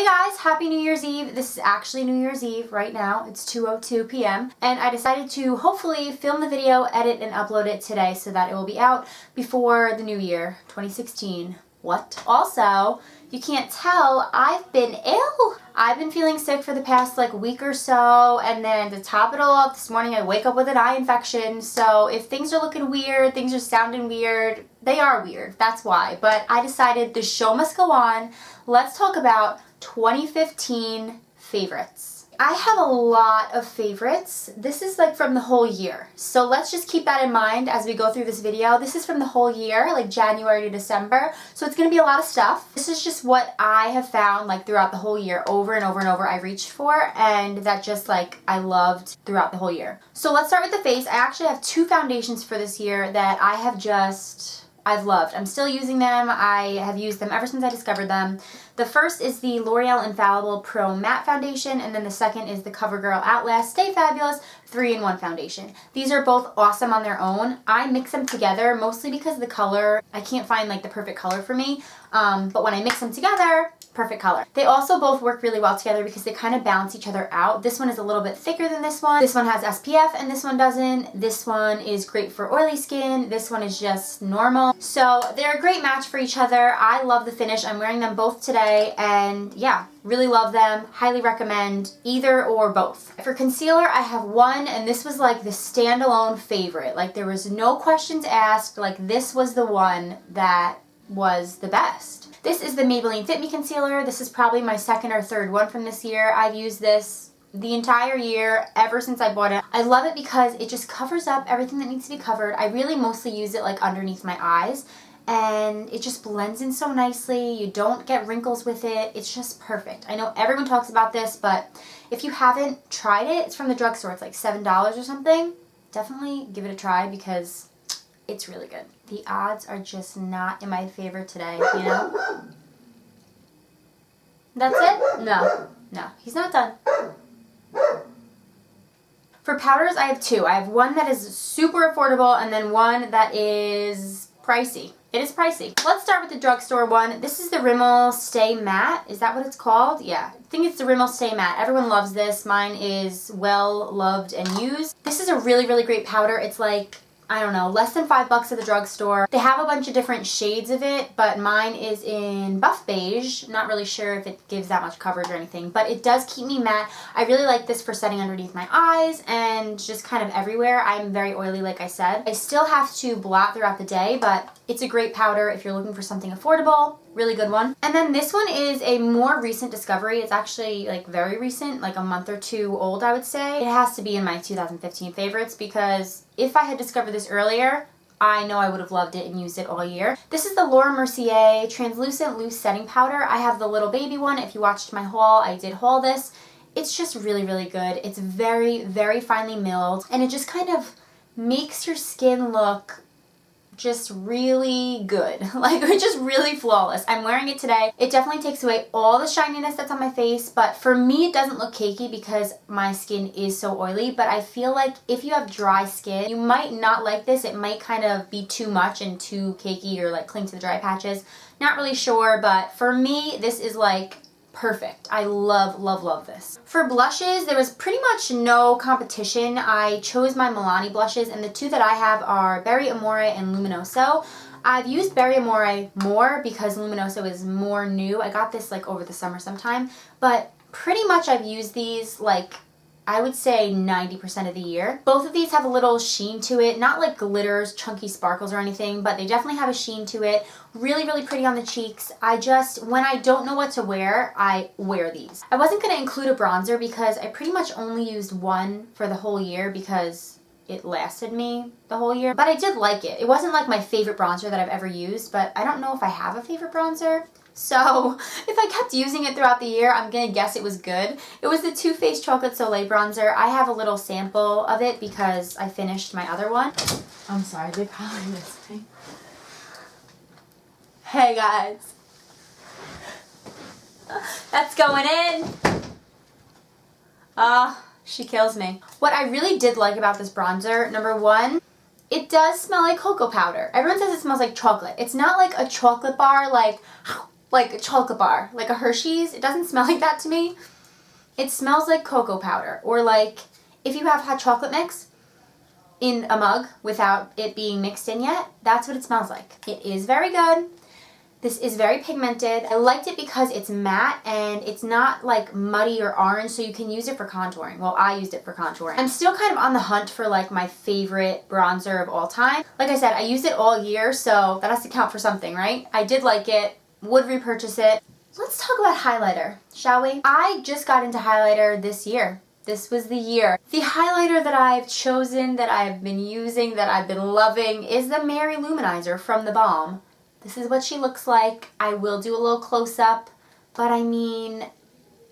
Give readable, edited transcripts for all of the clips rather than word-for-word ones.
guys, happy New Year's Eve. This is actually New Year's Eve right now. It's 2:02 p.m. and I decided to hopefully film the video, edit, and upload it today so that it will be out before the new year, 2016. What? Also, you can't tell, I've been ill. I've been feeling sick for the past week or so, and then to top it all up, this morning I wake up with an eye infection. So if things are looking weird, things are sounding weird, they are weird, that's why. But I decided the show must go on. Let's talk about 2015 favorites. I have a lot of favorites. This is from the whole year. So let's just keep that in mind as we go through this video. This is from the whole year, January to December. So it's gonna be a lot of stuff. This is just what I have found throughout the whole year, over and over and over I reached for, and that just I loved throughout the whole year. So let's start with the face. I actually have two foundations for this year that I've loved. I'm still using them. I have used them ever since I discovered them. The first is the L'Oreal Infallible Pro Matte Foundation, and then the second is the CoverGirl Outlast Stay Fabulous 3-in-1 Foundation. These are both awesome on their own. I mix them together mostly because of the color. I can't find the perfect color for me, but when I mix them together, perfect color. They also both work really well together because they kind of balance each other out. This one is a little bit thicker than this one. This one has SPF and this one doesn't. This one is great for oily skin. This one is just normal. So they're a great match for each other. I love the finish. I'm wearing them both today and yeah, really love them. Highly recommend either or both. For concealer, I have one, and this was the standalone favorite. There was no questions asked. This was the one that was the best. This is the Maybelline Fit Me Concealer. This is probably my second or third one from this year. I've used this the entire year, ever since I bought it. I love it because it just covers up everything that needs to be covered. I really mostly use it underneath my eyes, and it just blends in so nicely. You don't get wrinkles with it. It's just perfect. I know everyone talks about this, but if you haven't tried it, it's from the drugstore. It's $7 or something. Definitely give it a try because it's really good. The odds are just not in my favor today, you know? That's it? No, he's not done. For powders, I have two. I have one that is super affordable and then one that is pricey. It is pricey. Let's start with the drugstore one. This is the Rimmel Stay Matte. Is that what it's called? Yeah, I think it's the Rimmel Stay Matte. Everyone loves this. Mine is well loved and used. This is a really, really great powder. It's I don't know, less than $5 at the drugstore. They have a bunch of different shades of it, but mine is in buff beige. Not really sure if it gives that much coverage or anything, but it does keep me matte. I really like this for setting underneath my eyes and just kind of everywhere. I'm very oily, like I said. I still have to blot throughout the day, but it's a great powder if you're looking for something affordable. Really good one. And then this one is a more recent discovery. It's actually very recent, a month or two old, I would say. It has to be in my 2015 favorites because if I had discovered this earlier, I know I would have loved it and used it all year. This is the Laura Mercier Translucent Loose Setting Powder. I have the little baby one. If you watched my haul, I did haul this. It's just really, really good. It's very, very finely milled, and it just kind of makes your skin look just really good. Just really flawless. I'm wearing it today. It definitely takes away all the shininess that's on my face, but for me it doesn't look cakey because my skin is so oily, but I feel if you have dry skin, you might not like this. It might kind of be too much and too cakey or cling to the dry patches. Not really sure, but for me this is perfect. I love, love, love this. For blushes, there was pretty much no competition. I chose my Milani blushes, and the two that I have are Berry Amore and Luminoso. I've used Berry Amore more because Luminoso is more new. I got this over the summer sometime, but pretty much I've used these I would say 90% of the year. Both of these have a little sheen to it, not glitters, chunky sparkles or anything, but they definitely have a sheen to it. Really, really pretty on the cheeks. When I don't know what to wear, I wear these. I wasn't gonna include a bronzer because I pretty much only used one for the whole year because it lasted me the whole year, but I did like it. It wasn't my favorite bronzer that I've ever used, but I don't know if I have a favorite bronzer. So if I kept using it throughout the year, I'm gonna guess it was good. It was the Too Faced Chocolate Soleil bronzer. I have a little sample of it because I finished my other one. I'm sorry, they probably missed me. Hey guys. That's going in. She kills me. What I really did like about this bronzer, number one, it does smell like cocoa powder. Everyone says it smells like chocolate. It's not like a chocolate bar like a chocolate bar, like a Hershey's. It doesn't smell like that to me. It smells like cocoa powder, or like if you have hot chocolate mix in a mug without it being mixed in yet, that's what it smells like. It is very good. This is very pigmented. I liked it because it's matte and it's not like muddy or orange, so you can use it for contouring. Well, I used it for contouring. I'm still kind of on the hunt for like my favorite bronzer of all time. Like I said, I used it all year, so that has to count for something, right? I did like it, would repurchase it. Let's talk about highlighter, shall we? I just got into highlighter this year. This was the year. The highlighter that I've chosen, that I've been using, that I've been loving is the Mary Luminizer from The Balm. This is what she looks like. I will do a little close-up, but I mean,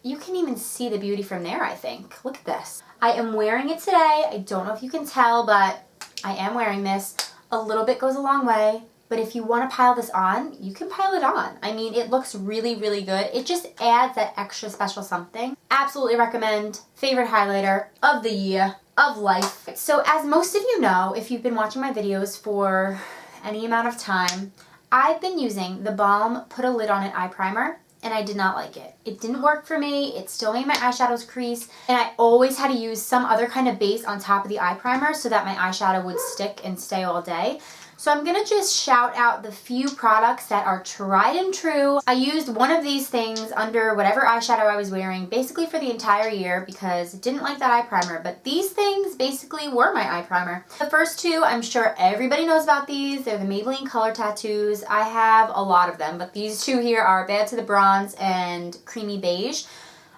you can even see the beauty from there, I think. Look at this. I am wearing it today. I don't know if you can tell, but I am wearing this. A little bit goes a long way, but if you want to pile this on, you can pile it on. I mean, it looks really, really good. It just adds that extra special something. Absolutely recommend. Favorite highlighter of the year, of life. So as most of you know, if you've been watching my videos for any amount of time, I've been using the Balm Put a Lid on It eye primer, and I did not like it. It didn't work for me. It still made my eyeshadows crease, and I always had to use some other kind of base on top of the eye primer so that my eyeshadow would stick and stay all day. So I'm going to just shout out the few products that are tried and true. I used one of these things under whatever eyeshadow I was wearing basically for the entire year because I didn't like that eye primer, but these things basically were my eye primer. The first two, I'm sure everybody knows about these. They're the Maybelline Color Tattoos. I have a lot of them, but these two here are Bad to the Bronze and Creamy Beige.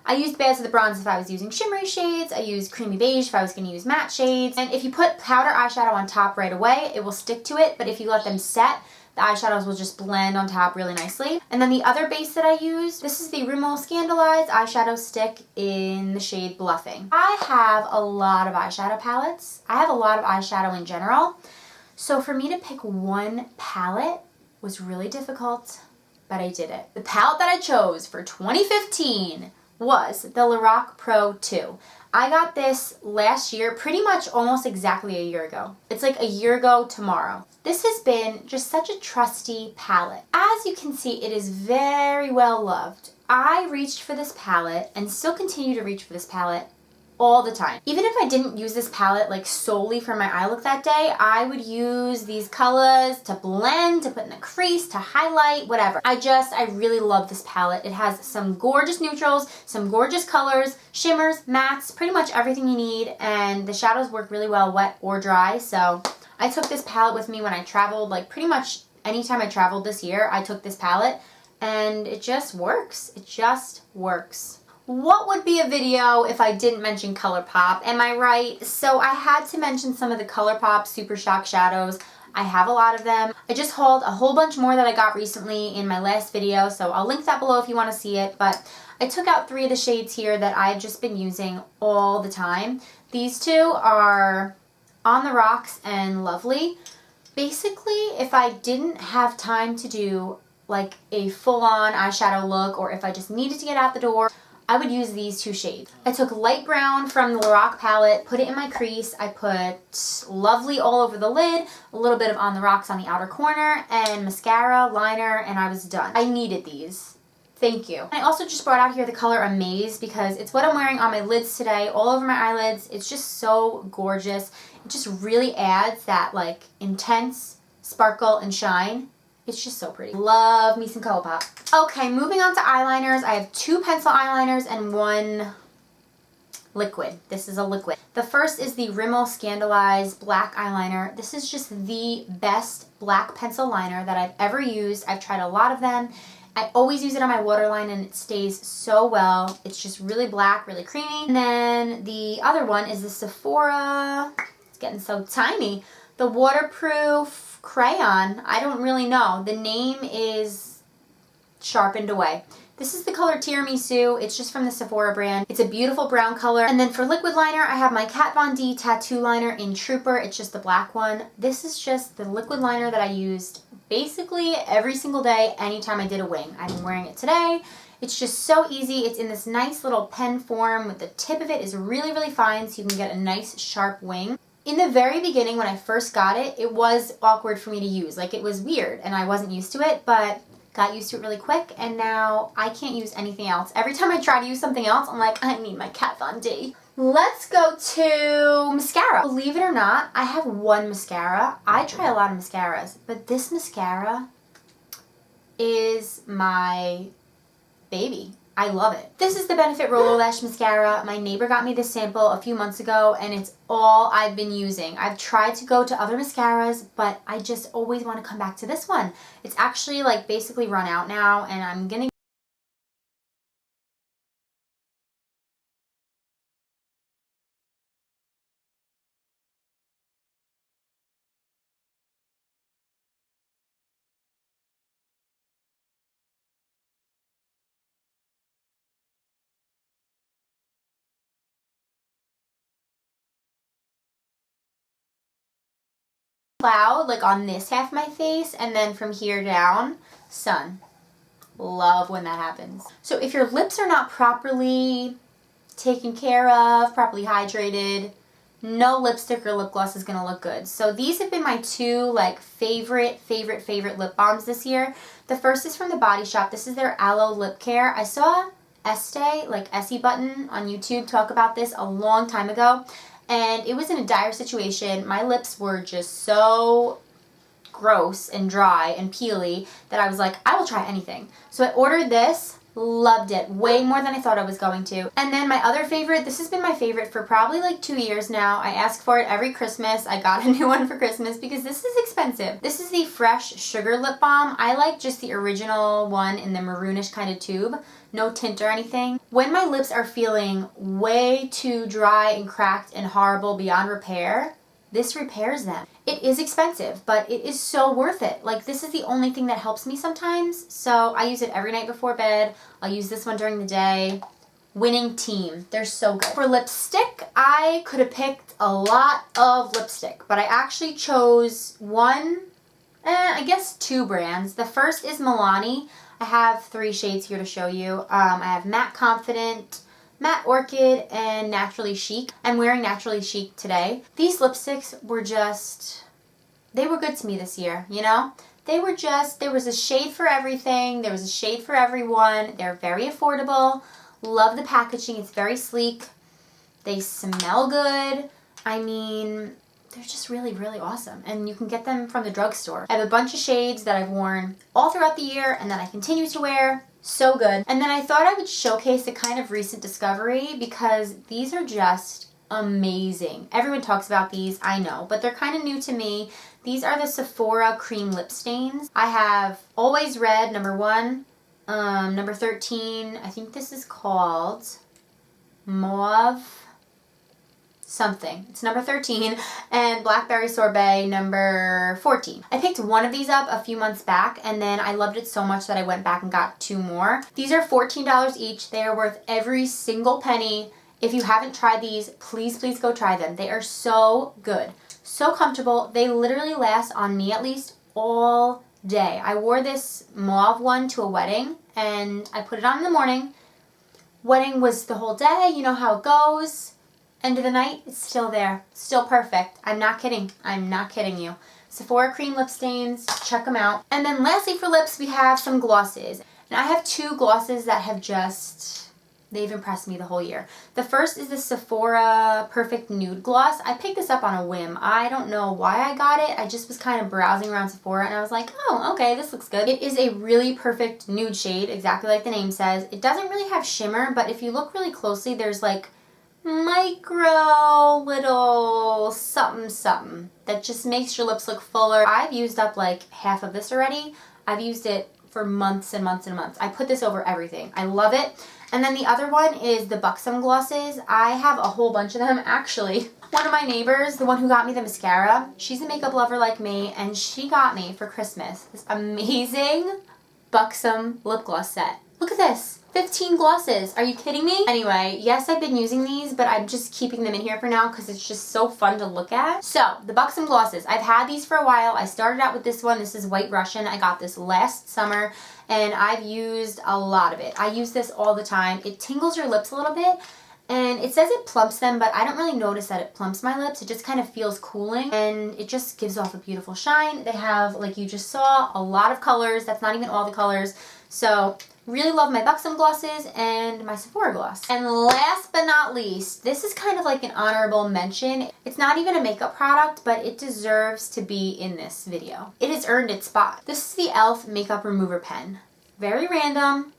I used Bad to the Bronze if I was using shimmery shades. I used Creamy Beige if I was going to use matte shades. And if you put powder eyeshadow on top right away, it will stick to it. But if you let them set, the eyeshadows will just blend on top really nicely. And then the other base that I used, this is the Rimmel Scandalized eyeshadow stick in the shade Bluffing. I have a lot of eyeshadow palettes. I have a lot of eyeshadow in general. So for me to pick one palette was really difficult, but I did it. The palette that I chose for 2015 was the Lorac Pro 2. I got this last year, pretty much almost exactly a year ago. It's like a year ago tomorrow. This has been just such a trusty palette. As you can see, it is very well loved. I reached for this palette and still continue to reach for this palette all the time. Even if I didn't use this palette like solely for my eye look that day, I would use these colors to blend, to put in the crease, to highlight, whatever. I really love this palette. It has some gorgeous neutrals, some gorgeous colors, shimmers, mattes, pretty much everything you need, and the shadows work really well wet or dry. So I took this palette with me when I traveled, like pretty much anytime I traveled this year, I took this palette, and it just works. It just works. What would be a video if I didn't mention ColourPop? Am I right? So I had to mention some of the ColourPop Super Shock shadows. I have a lot of them. I just hauled a whole bunch more that I got recently in my last video, so I'll link that below if you want to see it. But I took out 3 of the shades here that I've just been using all the time. These two are On the Rocks and Lovely. Basically, if I didn't have time to do like a full-on eyeshadow look, or if I just needed to get out the door, I would use these 2 shades. I took light brown from the Lorac palette, put it in my crease. I put Lovely all over the lid, a little bit of On the Rocks on the outer corner, and mascara, liner, and I was done. I needed these. Thank you. I also just brought out here the color Amaze because it's what I'm wearing on my lids today, all over my eyelids. It's just so gorgeous. It just really adds that like intense sparkle and shine. It's just so pretty. Love me some ColourPop. Okay, moving on to eyeliners. I have 2 pencil eyeliners and 1 liquid. This is a liquid. The first is the Rimmel Scandalized black eyeliner. This is just the best black pencil liner that I've ever used. I've tried a lot of them. I always use it on my waterline and it stays so well. It's just really black, really creamy. And then the other one is the Sephora, it's getting so tiny, the waterproof crayon. I don't really know. The name is sharpened away. This is the color Tiramisu. It's just from the Sephora brand. It's a beautiful brown color. And then for liquid liner, I have my Kat Von D tattoo liner in Trooper. It's just the black one. This is just the liquid liner that I used basically every single day, anytime I did a wing. I've been wearing it today. It's just so easy. It's in this nice little pen form with the tip of it is really, really fine so you can get a nice sharp wing. In the very beginning when I first got it, it was awkward for me to use. Like it was weird and I wasn't used to it, but got used to it really quick, and now I can't use anything else. Every time I try to use something else, I'm like, I need my Kat Von D. Let's go to mascara. Believe it or not, I have one mascara. I try a lot of mascaras, but this mascara is my baby. I love it. This is the Benefit Roller Lash Mascara. My neighbor got me this sample a few months ago, and it's all I've been using. I've tried to go to other mascaras, but I just always want to come back to this one. It's actually like basically run out now, and I'm gonna cloud like on this half of my face, and then from here down, sun. Love when that happens. So if your lips are not properly taken care of, properly hydrated, no lipstick or lip gloss is gonna look good. So these have been my two like favorite lip balms this year. The first is from The Body Shop. This is their Aloe Lip Care. I saw Estee, like Essie Button on YouTube, talk about this a long time ago. And it was in a dire situation. My lips were just so gross and dry and peely that I was like, I will try anything. So I ordered this, loved it, way more than I thought I was going to. And then my other favorite, this has been my favorite for probably like 2 years now. I ask for it every Christmas. I got a new one for Christmas because this is expensive. This is the Fresh Sugar Lip Balm. I like just the original one in the maroonish kind of tube. No tint or anything. When my lips are feeling way too dry and cracked and horrible beyond repair, this repairs them. It is expensive, but it is so worth it. Like, this is the only thing that helps me sometimes, so I use it every night before bed. I'll use this one during the day. Winning team. They're so good. For lipstick, I could have picked a lot of lipstick, but I actually chose I guess two brands. The first is Milani. I have 3 shades here to show you. I have Matte Confident, Matte Orchid, and Naturally Chic. I'm wearing Naturally Chic today. These lipsticks were they were good to me this year, you know? There was a shade for everything. There was a shade for everyone. They're very affordable. Love the packaging. It's very sleek. They smell good. I mean, they're just really awesome, and you can get them from the drugstore. I have a bunch of shades that I've worn all throughout the year and that I continue to wear. So good. And then I thought I would showcase a kind of recent discovery because these are just amazing. Everyone talks about these, I know, but they're kind of new to me. These are the Sephora Cream Lip Stains. I have Always Red, number 1, number 13, I think this is called Mauve something. It's number 13, and Blackberry Sorbet, number 14. I picked one of these up a few months back, and then I loved it so much that I went back and got 2 more. These are $14 each. They are worth every single penny. If you haven't tried these, please go try them. They are so good. So comfortable. They literally last, on me at least, all day. I wore this mauve one to a wedding, and I put it on in the morning. Wedding was the whole day. You know how it goes. End of the night, it's still there. Still perfect. I'm not kidding. I'm not kidding you. Sephora Cream Lip Stains. Check them out. And then lastly for lips, we have some glosses. And I have 2 glosses that have they've impressed me the whole year. The first is the Sephora Perfect Nude Gloss. I picked this up on a whim. I don't know why I got it. I just was kind of browsing around Sephora and I was like, oh, okay, this looks good. It is a really perfect nude shade, exactly like the name says. It doesn't really have shimmer, but if you look really closely, there's like micro little something that just makes your lips look fuller. I've used up like half of this already. I've used it for months and months and months. I put this over everything. I love it. And then the other one is the Buxom glosses. I have a whole bunch of them actually. One of my neighbors, the one who got me the mascara, she's a makeup lover like me, and she got me for Christmas this amazing Buxom lip gloss set. Look at this. 15 glosses. Are you kidding me? Anyway, yes, I've been using these, but I'm just keeping them in here for now because it's just so fun to look at. So, the Buxom glosses. I've had these for a while. I started out with this one. This is White Russian. I got this last summer, and I've used a lot of it. I use this all the time. It tingles your lips a little bit, And it says it plumps them, but I don't really notice that it plumps my lips. It just kind of feels cooling, and it just gives off a beautiful shine. They have, like you just saw, a lot of colors. That's not even all the colors. So really love my Buxom glosses and my Sephora gloss. And last but not least, this is kind of like an honorable mention. It's not even a makeup product, but it deserves to be in this video. It has earned its spot. This is the e.l.f. Makeup Remover Pen. Very random.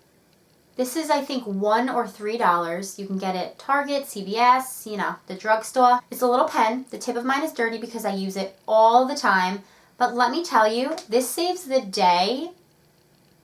This is, I think, $1 or $3. You can get it at Target, CVS, you know, the drugstore. It's a little pen. The tip of mine is dirty because I use it all the time. But let me tell you, this saves the day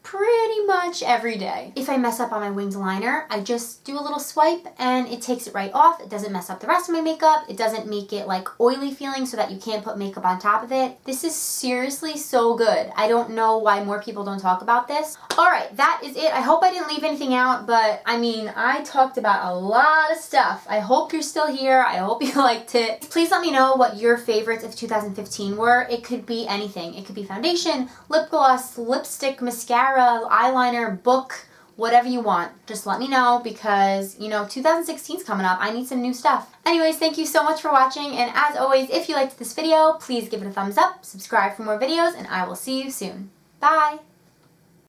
pretty much every day. If I mess up on my winged liner, I just do a little swipe and it takes it right off. It doesn't mess up the rest of my makeup. It doesn't make it like oily feeling so that you can't put makeup on top of it. This is seriously so good. I don't know why more people don't talk about this. Alright, that is it. I hope I didn't leave anything out, but I mean, I talked about a lot of stuff. I hope you're still here. I hope you liked it. Please let me know what your favorites of 2015 were. It could be anything. It could be foundation, lip gloss, lipstick, mascara, eyeliner, book, whatever you want. Just let me know because, you know, 2016 is coming up. I need some new stuff. Anyways, thank you so much for watching, and as always, if you liked this video, please give it a thumbs up, subscribe for more videos, and I will see you soon. Bye!